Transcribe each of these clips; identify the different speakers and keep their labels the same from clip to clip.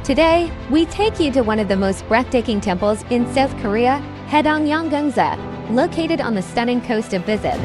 Speaker 1: Today, we take you to one of the most breathtaking temples in South Korea, Haedong Yonggungsa, located on the stunning coast of Busan.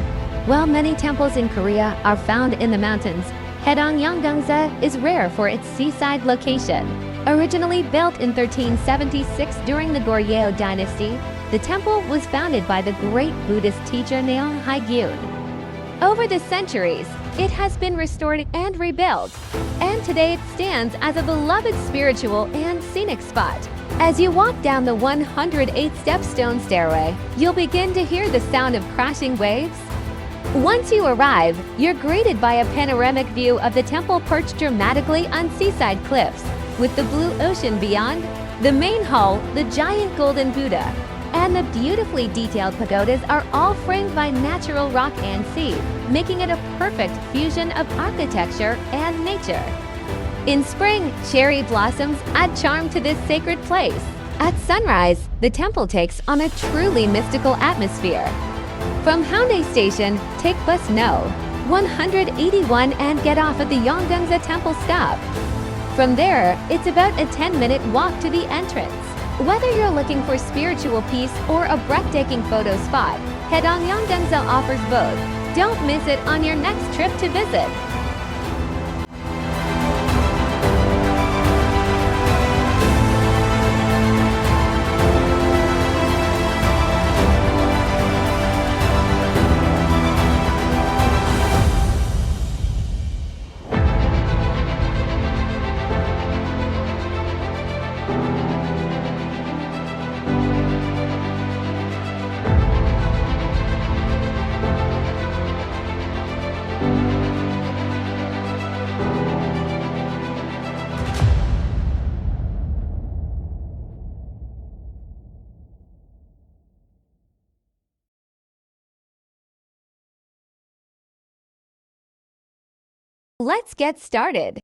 Speaker 1: While many temples in Korea are found in the mountains, Haedong Yonggungsa is rare for its seaside location. Originally built in 1376 during the Goryeo Dynasty, the temple was founded by the great Buddhist teacher Naeong Haegyeon. Over the centuries, it has been restored and rebuilt, and today it stands as a beloved spiritual and scenic spot. As you walk down the 108-step stone stairway, you'll begin to hear the sound of crashing waves. Once you arrive, you're greeted by a panoramic view of the temple perched dramatically on seaside cliffs, with the blue ocean beyond, the main hall, the giant golden Buddha, and the beautifully detailed pagodas are all framed by natural rock and sea, making it a perfect fusion of architecture and nature. In spring, cherry blossoms add charm to this sacred place. At sunrise, the temple takes on a truly mystical atmosphere. From Haeundae Station, take bus No. 181 and get off at the Yonggungsa Temple stop. From there, it's about a 10-minute walk to the entrance. Whether you're looking for spiritual peace or a breathtaking photo spot, Haedong Yonggungsa offers both. Don't miss it on your next trip to visit. Let's get started.